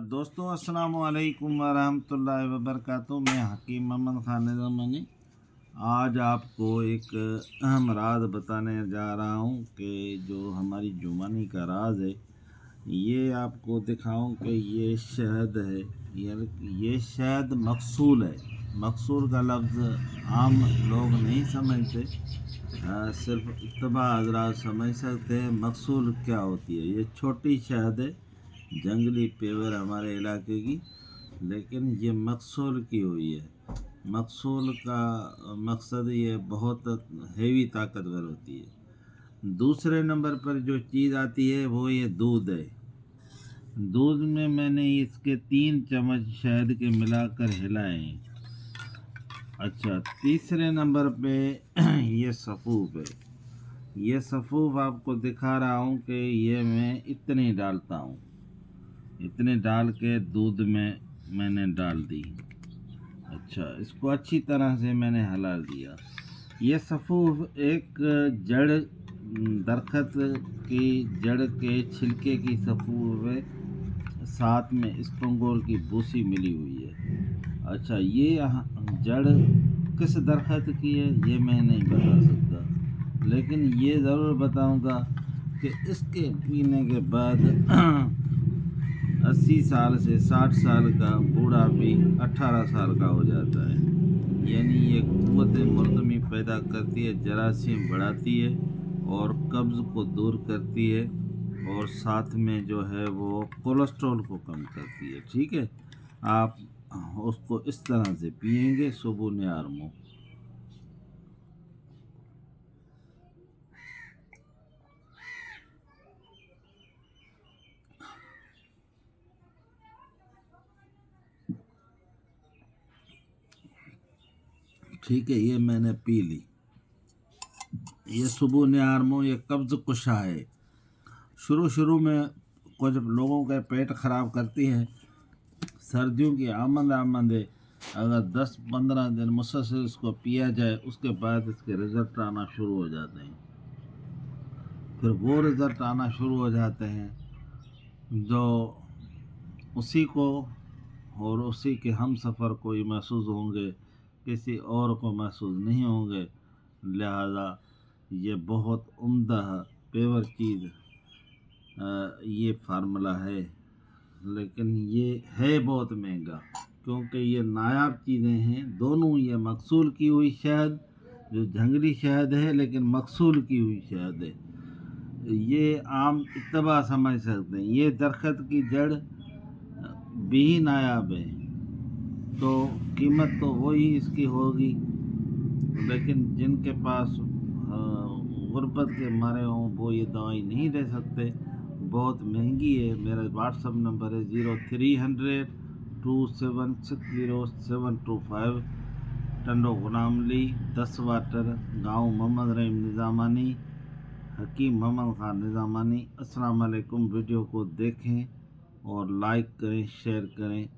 दोस्तों अस्सलाम वालेकुम वरहमतुल्लाहि वबरकातुहू। मैं हकीम मोहम्मद खान निज़ामानी आज आपको एक अहम राज बताने जा रहा हूँ कि जो हमारी जुबानी का राज है ये आपको दिखाऊं कि ये शहद है। ये शहद मकसूल है। मकसूल का लफ्ज़ आम लोग नहीं समझते, सिर्फ इत्तबा हज़रात समझ सकते हैं। मकसूल क्या होती है? ये छोटी शहद है, जंगली पेवर हमारे इलाके की, लेकिन ये मकसूल की हुई है। मकसूल का मकसद ये बहुत हेवी ताकतवर होती है। दूसरे नंबर पर जो चीज़ आती है वो ये दूध है। दूध में मैंने इसके 3 चम्मच शहद के मिलाकर हिलाए हैं। अच्छा, तीसरे नंबर पे ये सफ़ूफ है। ये सफ़ूफ आपको दिखा रहा हूँ कि ये मैं इतनी डालता हूँ, इतने डाल के दूध में मैंने डाल दी। अच्छा, इसको अच्छी तरह से मैंने हिला दिया। ये सफ़ूफ एक जड़ दरख्त की जड़ के छिलके की सफ़ूफ है, साथ में स्पंगोल की भूसी मिली हुई है। अच्छा, ये जड़ किस दरख्त की है ये मैं नहीं बता सकता, लेकिन ये ज़रूर बताऊंगा कि इसके पीने के बाद 80 साल से 60 साल का बूढ़ा भी 18 साल का हो जाता है। यानी ये क़ुव्वत मुर्दमी पैदा करती है, जरासीम बढ़ाती है और कब्ज़ को दूर करती है, और साथ में जो है वो कोलेस्ट्रॉल को कम करती है। ठीक है, आप उसको इस तरह से पिएंगे सुबह निहार मुँह। ठीक है, ये मैंने पी ली। ये सुबह निहार मुँह, ये कब्ज़ कुशा है। शुरू में कुछ लोगों के पेट ख़राब करती है। सर्दियों की आमद अगर 10-15 दिन मुसलसल इसको पिया जाए, उसके बाद इसके रिज़ल्ट आना शुरू हो जाते हैं। फिर वो रिज़ल्ट आना शुरू हो जाते हैं जो उसी को और उसी के हम सफ़र को ही महसूस होंगे, किसी और को महसूस नहीं होंगे। लिहाजा ये बहुत उम्दा पेवर चीज़ ये फार्मूला है, लेकिन ये है बहुत महंगा, क्योंकि ये नायाब चीज़ें हैं दोनों। ये मकसूल की हुई शहद, जो जंगली शहद है लेकिन मकसूल की हुई शहद है, ये आम इत्तबा समझ सकते हैं। ये दरख्त की जड़ भी नायाब है, तो कीमत तो वही इसकी होगी, लेकिन जिनके पास गुर्बत के मारे हों वो ये दवाई नहीं ले सकते, बहुत महंगी है। मेरा व्हाट्सअप नंबर है 0300 2760725। टंडो गुलाम अली 10 वाटर, गाँव मोहम्मद रहीम निज़ामानी, हकीम मोहम्मद खान निज़ामानी। अस्सलाम वालेकुम। वीडियो को देखें और लाइक करें, शेयर करें।